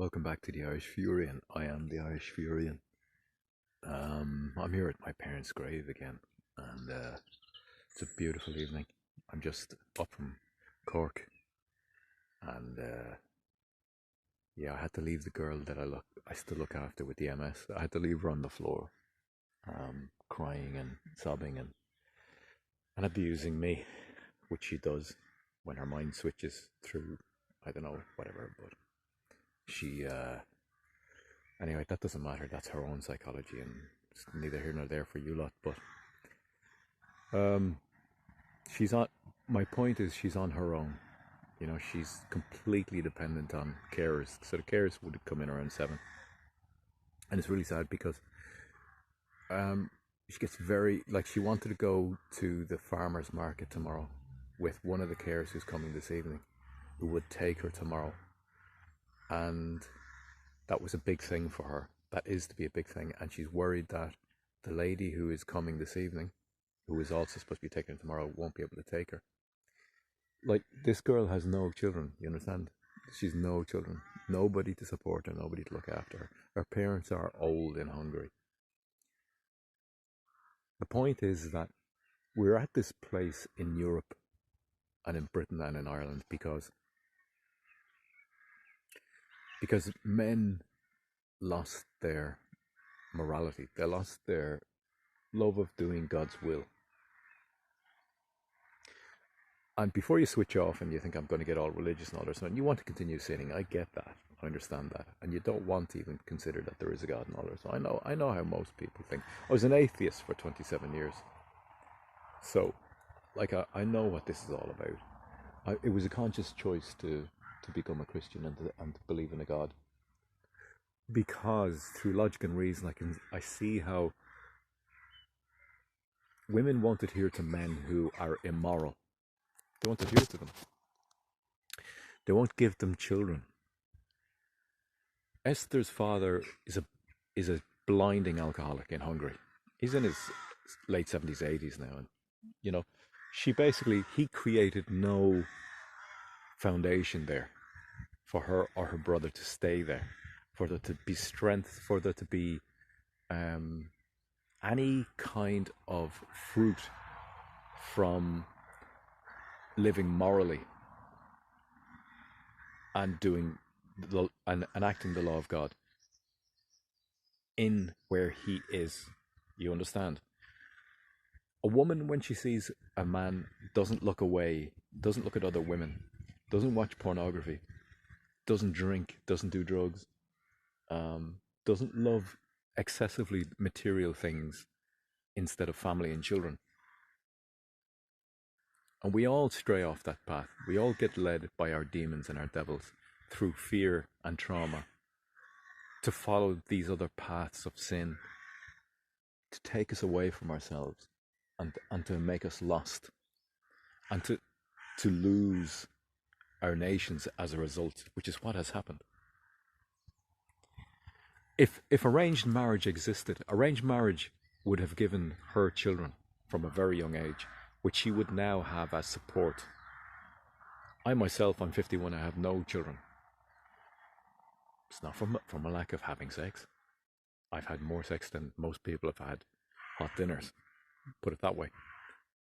Welcome back to the Irish Furian. I am the Irish Furian. I'm here at my parents' grave again, and it's a beautiful evening. I'm just up from Cork, and yeah, I had to leave the girl that I still look after with the MS. I had to leave her on the floor, crying and sobbing and abusing me, which she does when her mind switches through, I don't know, whatever. But she anyway, that doesn't matter. That's her own psychology, and it's neither here nor there for you lot. But um, she's on. My point is, she's on her own. You know, she's completely dependent on carers. So the carers would come in around 7, and it's really sad because um, she gets very like she wanted to go to the farmers market tomorrow with one of the carers who's coming this evening, who would take her tomorrow, and that was a big thing for her. That is to be a big thing, and she's worried that the lady who is coming this evening, who is also supposed to be taking her tomorrow, won't be able to take her. Like, this girl has no children, you understand? She's no children, nobody to support her, nobody to look after her. Her parents are old in Hungary. The point is that we're at this place in Europe and in Britain and in Ireland because men lost their morality. They lost their love of doing God's will. And before you switch off and you think I'm going to get all religious and all this, and you want to continue sinning, I get that. I understand that. And you don't want to even consider that there is a God and all this. I know how most people think. I was an atheist for 27 years. So, like, I know what this is all about. It was a conscious choice to become a Christian and to believe in a God. Because through logic and reason, I see how women won't adhere to men who are immoral. They won't adhere to them. They won't give them children. Esther's father is a blinding alcoholic in Hungary. He's in his late 70s, 80s now, and you know, he created no foundation there for her or her brother to stay there, for there to be strength, for there to be any kind of fruit from living morally and doing and acting the law of God in where he is. You understand? A woman, when she sees a man, doesn't look away, doesn't look at other women, doesn't watch pornography, doesn't drink, doesn't do drugs, doesn't love excessively material things instead of family and children. And we all stray off that path. We all get led by our demons and our devils through fear and trauma to follow these other paths of sin, to take us away from ourselves and to make us lost and to lose our nations as a result, which is what has happened. If arranged marriage existed, arranged marriage would have given her children from a very young age, which she would now have as support. I myself, I'm 51, I have no children. It's not from a lack of having sex. I've had more sex than most people have had hot dinners. Put it that way.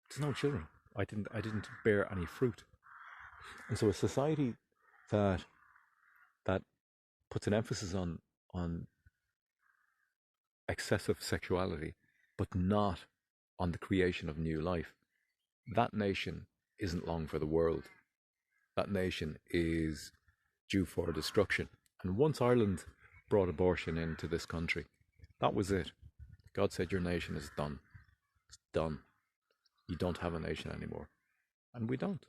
There's no children. I didn't bear any fruit. And so a society that puts an emphasis on excessive sexuality, but not on the creation of new life, that nation isn't long for the world. That nation is due for destruction. And once Ireland brought abortion into this country, that was it. God said, your nation is done. It's done. You don't have a nation anymore. And we don't.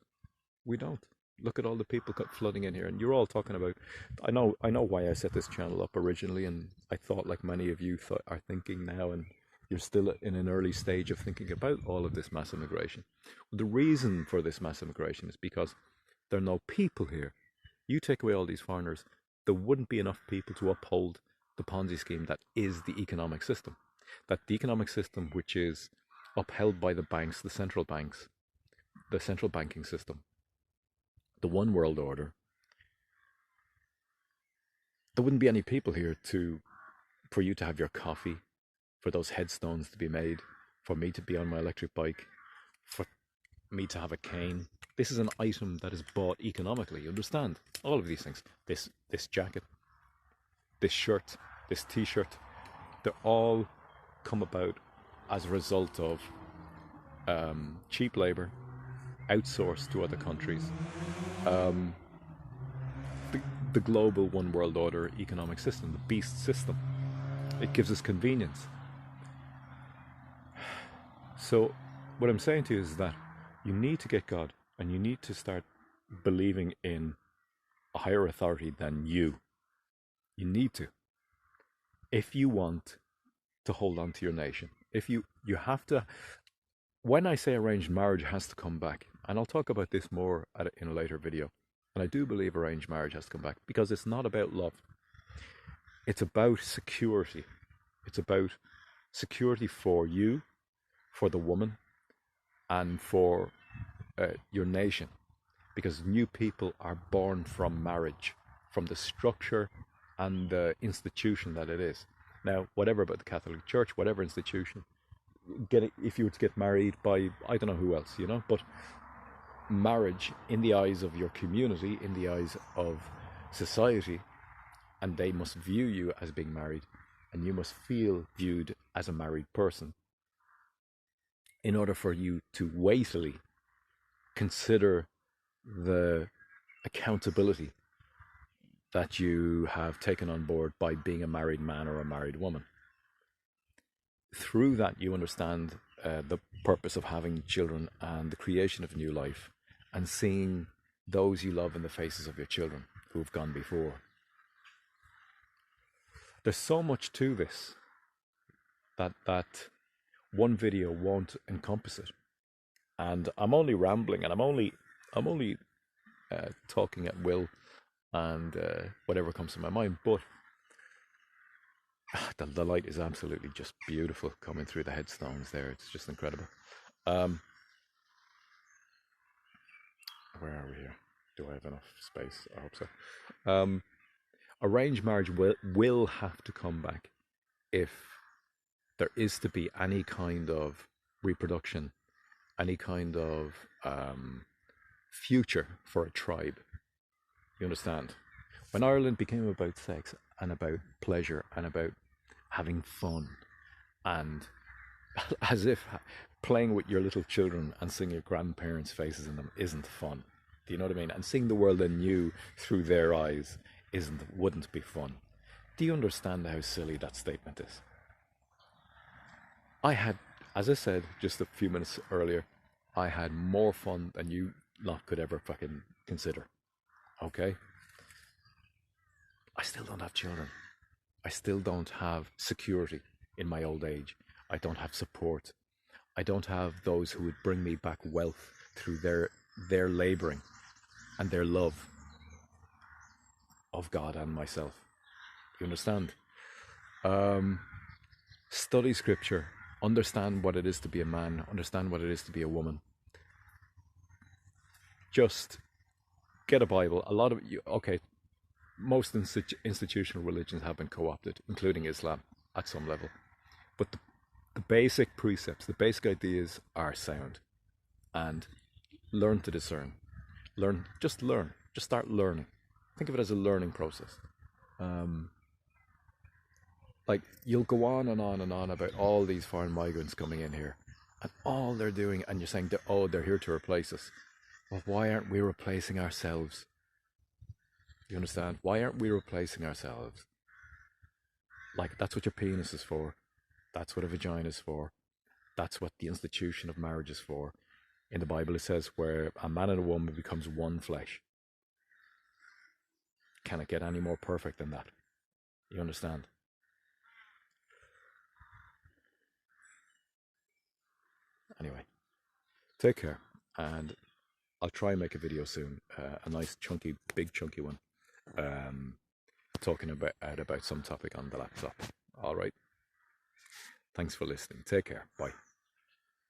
We don't. Look at all the people flooding in here, and you're all talking about. I know why I set this channel up originally, and I thought, like many of you are thinking now, and you're still in an early stage of thinking about all of this mass immigration. The reason for this mass immigration is because there are no people here. You take away all these foreigners, there wouldn't be enough people to uphold the Ponzi scheme that is the economic system. That the economic system which is upheld by the banks, the central banks, the central banking system, the one world order, there wouldn't be any people here for you to have your coffee, for those headstones to be made, for me to be on my electric bike, for me to have a cane. This is an item that is bought economically, you understand? All of these things. This jacket, this shirt, this t-shirt, they all come about as a result of cheap labor, outsourced to other countries. The global one world order economic system, the beast system. It gives us convenience. So what I'm saying to you is that you need to get God, and you need to start believing in a higher authority than you. You need to. If you want to hold on to your nation, if you have to, when I say arranged marriage has to come back, and I'll talk about this more in a later video, and I do believe arranged marriage has to come back, because it's not about love. It's about security. It's about security for you, for the woman, and for your nation. Because new people are born from marriage, from the structure and the institution that it is. Now, whatever about the Catholic Church, whatever institution, if you were to get married by, I don't know who else, but marriage in the eyes of your community, in the eyes of society, and they must view you as being married, and you must feel viewed as a married person in order for you to weightily consider the accountability that you have taken on board by being a married man or a married woman. Through that, you understand the purpose of having children and the creation of a new life, and seeing those you love in the faces of your children who have gone before. There's so much to this that one video won't encompass it. And I'm only rambling, and I'm only talking at will, and whatever comes to my mind. But the light is absolutely just beautiful coming through the headstones there. It's just incredible. Where are we here? Do I have enough space? I hope so. Arranged marriage will have to come back if there is to be any kind of reproduction, any kind of future for a tribe. You understand? When Ireland became about sex and about pleasure and about having fun, and as if playing with your little children and seeing your grandparents' faces in them isn't fun. Do you know what I mean? And seeing the world anew through their eyes wouldn't be fun. Do you understand how silly that statement is? I had, as I said just a few minutes earlier, I had more fun than you lot could ever fucking consider. Okay? I still don't have children. I still don't have security in my old age. I don't have support. I don't have those who would bring me back wealth through their labouring and their love of God and myself. You understand? Study scripture. Understand what it is to be a man. Understand what it is to be a woman. Just get a Bible. A lot of you, okay, most institutional religions have been co-opted, including Islam at some level. But the basic precepts, the basic ideas are sound. And learn to discern. Just learn. Just start learning. Think of it as a learning process. Like, you'll go on and on and on about all these foreign migrants coming in here, and all they're doing, and you're saying, they're here to replace us. Well, why aren't we replacing ourselves? You understand? Why aren't we replacing ourselves? Like, that's what your penis is for. That's what a vagina is for. That's what the institution of marriage is for. In the Bible it says where a man and a woman becomes one flesh. Can it get any more perfect than that? You understand? Anyway, take care, and I'll try and make a video soon, a nice chunky, big chunky one, talking about some topic on the laptop. All right. Thanks for listening. Take care. Bye.